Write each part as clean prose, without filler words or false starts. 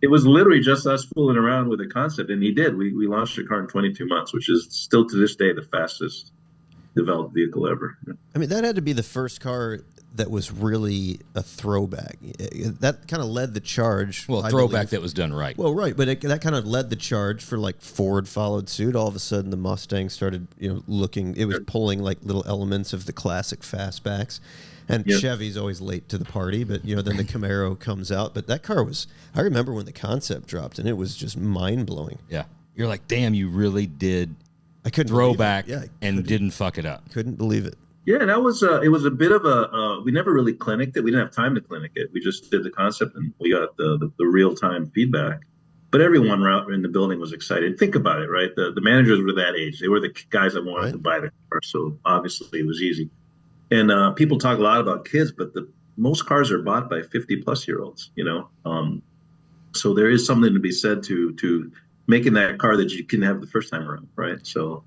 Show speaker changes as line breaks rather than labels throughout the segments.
It was literally just us fooling around with the concept, and he did. We launched a car in 22 months, which is still to this day the fastest developed vehicle ever.
I mean, that had to be the first car that was really a throwback. That kind of led the charge.
Well,
I
throwback
believe.
that was done right.
Well, right, but that kind of led the charge for like Ford followed suit. All of a sudden, the Mustang started, looking. It was pulling like little elements of the classic fastbacks, and
Yeah.
Chevy's always late to the party. But then the Camaro comes out. But that car was. I remember when the concept dropped, and it was just mind blowing.
Yeah. You're like, damn, you really did
I couldn't
throwback
believe it. Yeah,
and didn't fuck it up.
couldn't believe it.
Yeah, that was it was a bit of a we never really clinicked it. We didn't have time to clinic it. We just did the concept and we got the real time feedback. But everyone out in the building was excited. Think about it, right? The managers were that age. They were the guys that wanted
Right.
to buy the car, so obviously it was easy. And people talk a lot about kids, but the most cars are bought by 50-plus-year-olds. So there is something to be said to making that car that you can have the first time around, right? So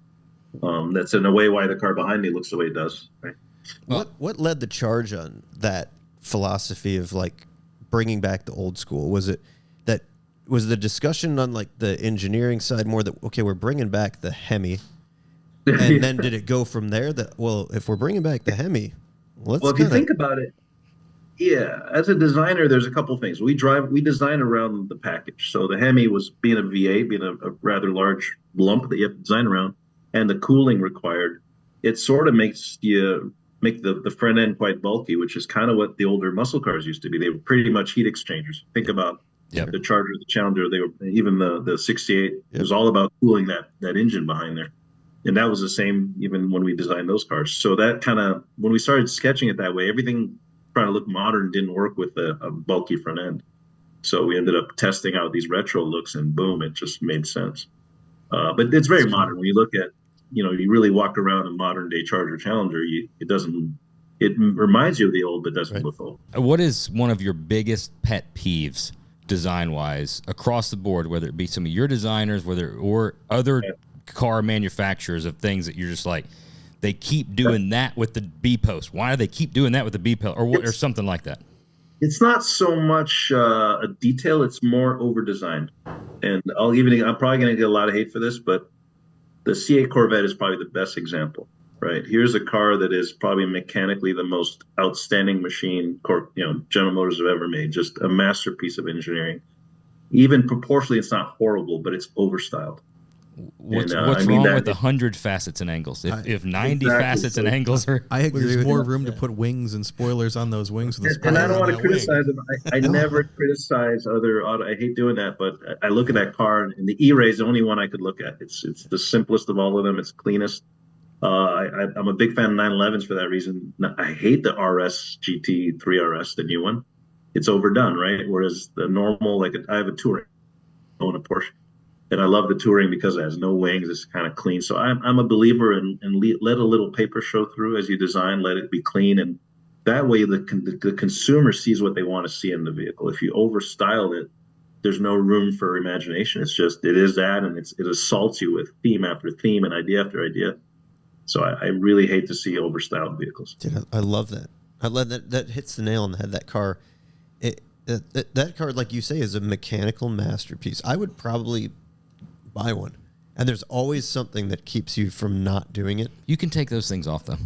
that's in a way why the car behind me looks the way it does, right?
What led the charge on that philosophy of like bringing back the old school? Was it that was the discussion on like the engineering side more that okay, we're bringing back the Hemi, and then did it go from there that well, if we're bringing back the Hemi, let's
Well, if you think about it, yeah, as a designer, there's a couple things. We design around the package. So the Hemi was being a VA, being a rather large lump that you have to design around, and the cooling required. It sort of makes you make the front end quite bulky, which is kind of what the older muscle cars used to be. They were pretty much heat exchangers. Think about
Yep.
the Charger, the Challenger. They were even the 68. It was all about cooling that engine behind there. And that was the same even when we designed those cars. So that kind of when we started sketching it that way, everything trying to look modern didn't work with a bulky front end. So we ended up testing out these retro looks, and boom, it just made sense. But it's very modern when you look at, you really walk around a modern day Charger Challenger. It reminds you of the old, but doesn't
Right.
look old.
What is one of your biggest pet peeves design-wise across the board, whether it be some of your designers, or other car manufacturers of things that you're just like, they keep doing that with the B post. Why do they keep doing that with the B post, or something like that?
It's not so much a detail; it's more over designed. And I'm probably going to get a lot of hate for this, but the C8 Corvette is probably the best example. Right, here's a car that is probably mechanically the most outstanding machine General Motors have ever made. Just a masterpiece of engineering. Even proportionally, it's not horrible, but it's overstyled.
What's
And, I
wrong
mean that-
with 100 facets and angles? If 90
Exactly.
facets and angles are
I agree.
There's
with
more
you.
room to put wings and spoilers on those wings with a
And I
spoiler
don't
on
want to
that wing.
criticize them. I never criticize other auto. I hate doing that, but I look at that car, and the E-Ray is the only one I could look at. It's the simplest of all of them. It's cleanest. I'm a big fan of 911s for that reason. I hate the RS GT3 RS, the new one. It's overdone, right? Whereas the normal, like I have a Touring, I own a Porsche, and I love the Touring because it has no wings. It's kind of clean. So I'm a believer in let a little paper show through as you design. Let it be clean, and that way the consumer sees what they want to see in the vehicle. If you overstyle it, there's no room for imagination. It is that, and it assaults you with theme after theme and idea after idea. So I really hate to see overstyled vehicles.
Dude, I love that. I love that. That hits the nail on the head. That car, that car, like you say, is a mechanical masterpiece. I would probably buy one, and there's always something that keeps you from not doing it.
you can take those things off though.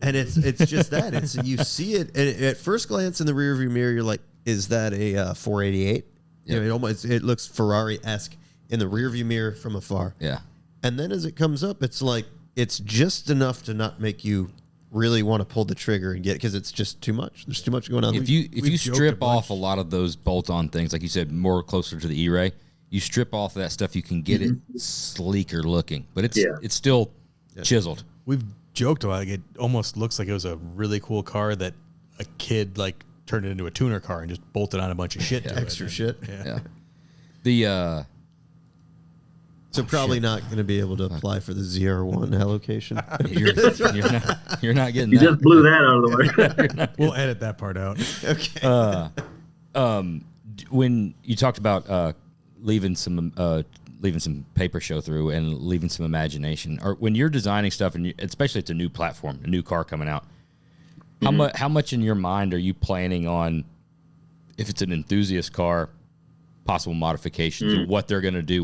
And it's just that it's you see it, and at first glance in the rearview mirror, you're like, is that a 488? It looks Ferrari-esque in the rearview mirror from afar.
Yeah.
And then as it comes up, it's like it's just enough to not make you really want to pull the trigger and get because it's just too much. There's too much going on.
If you
we've joked
strip
a bunch.
off a lot of those bolt-on things, like you said, more closer to the E-Ray, you strip off that stuff, you can get it sleeker looking, but it's still chiseled.
We've joked about it. It almost looks like it was a really cool car that a kid like turned it into a tuner car and just bolted on a bunch of shit to
extra
it.
shit.
Yeah. The
So probably not going to be able to apply for the ZR1 allocation.
you're not getting
You
that.
just blew that out of the water.
We'll edit that part out.
Okay.
When you talked about leaving some paper show through and leaving some imagination, or when you're designing stuff, and especially it's a new platform, a new car coming out, how much in your mind are you planning on, if it's an enthusiast car, possible modifications and what they're going to do,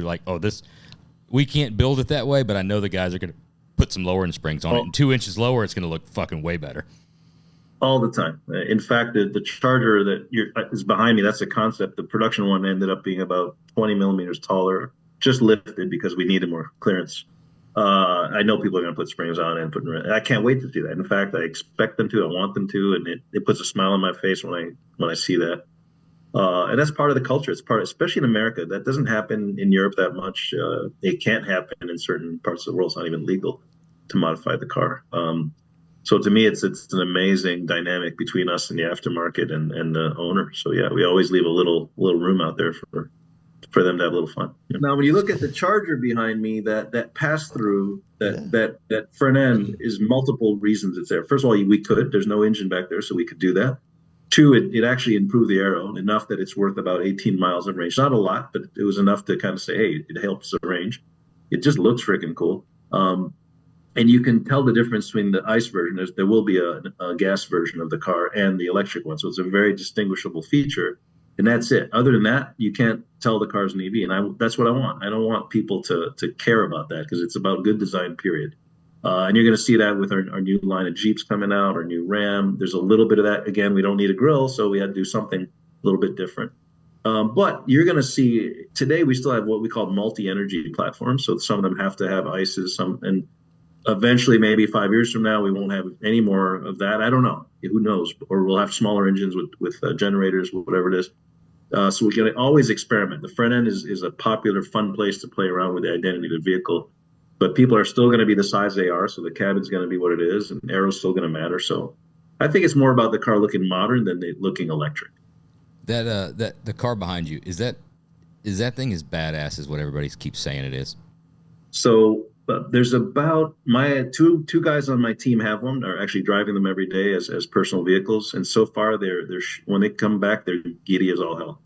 like, oh, this, we can't build it that way, but I know the guys are going to put some lowering springs on it, and 2 inches lower, it's going to look fucking way better.
All the time. In fact, the Charger that is behind me, that's a concept. The production one ended up being about 20 millimeters taller, just lifted because we needed more clearance. I know people are going to put springs on it and I can't wait to do that. In fact, I expect them to. I want them to, and it puts a smile on my face when I see that. And that's part of the culture. It's part, especially in America, that doesn't happen in Europe that much. It can't happen in certain parts of the world. It's not even legal to modify the car. So to me, it's an amazing dynamic between us and the aftermarket and the owner. So yeah, we always leave a little room out there for them to have a little fun. Now, when you look at the Charger behind me, that pass through, that front end is multiple reasons it's there. First of all, there's no engine back there, so we could do that. Two, it actually improved the aero enough that it's worth about 18 miles of range. Not a lot, but it was enough to kind of say, hey, it helps the range. It just looks freaking cool. And you can tell the difference between the ICE version. There will be a gas version of the car and the electric one. So it's a very distinguishable feature. And that's it. Other than that, you can't tell the car's an EV. And that's what I want. I don't want people to care about that because it's about good design, period. And you're going to see that with our new line of Jeeps coming out, our new Ram. There's a little bit of that. Again, we don't need a grill, so we had to do something a little bit different. But you're going to see today we still have what we call multi-energy platforms. So some of them have to have ICEs, and eventually, maybe 5 years from now, we won't have any more of that. I don't know. Who knows? Or we'll have smaller engines with generators, whatever it is. So we can always experiment. The front end is a popular, fun place to play around with the identity of the vehicle. But people are still going to be the size they are, so the cabin's going to be what it is, and aero's still going to matter. So I think it's more about the car looking modern than looking electric.
That the car behind you, is that thing as badass as what everybody keeps saying it is?
So there's about my two guys on my team have one, are actually driving them every day as personal vehicles, and so far they're when they come back, they're giddy as all hell.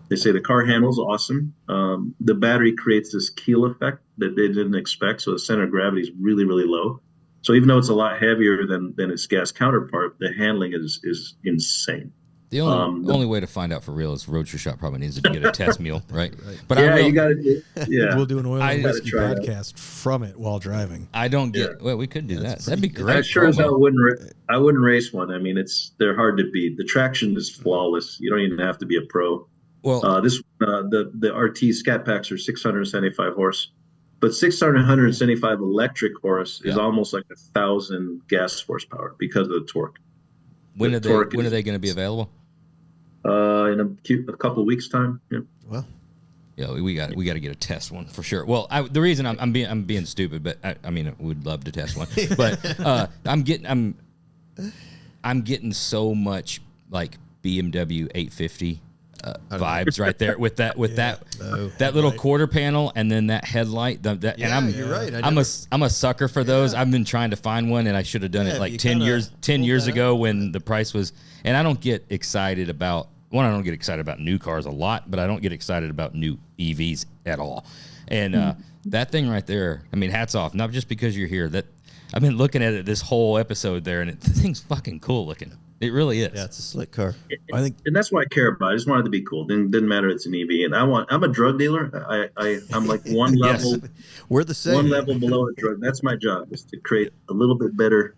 They say the car handles awesome. The battery creates this keel effect that they didn't expect, so the center of gravity is really, really low. So even though it's a lot heavier than its gas counterpart, the handling is insane.
The only way to find out for real is Roadster Shop probably needs to get a test meal, right? But
yeah, you got to. Yeah,
we'll do an oil and whiskey podcast from it while driving.
I don't get. Well, we could do that. That'd be great.
I sure as hell wouldn't. I wouldn't race one. I mean, they're hard to beat. The traction is flawless. You don't even have to be a pro.
Well,
the RT Scat Packs are 675 horse, but 675 electric horse is almost like 1,000 gas horsepower because of the torque.
When are they going to be available?
In a couple of weeks' time. Yeah.
Well,
yeah, we got to get a test one for sure. Well, the reason I'm being stupid, but I mean, I would love to test one, but I'm getting so much like BMW 850 vibes right there with that little quarter panel and then that headlight.
You're right.
I'm a sucker for those. I've been trying to find one, and I should have done it like 10 years ago when the price was. And I don't get excited about new cars a lot, but I don't get excited about new EVs at all. And that thing right there, I mean, hats off. Not just because you're here. That I've been looking at it this whole episode there, and the thing's fucking cool looking. It really is.
Yeah, it's a slick car.
I think, and that's why I care about it. I just wanted to be cool. Didn't matter it's an EV. And I'm a drug dealer. I'm like one level.
We're the same.
One level below a drug. That's my job, is to create a little bit better,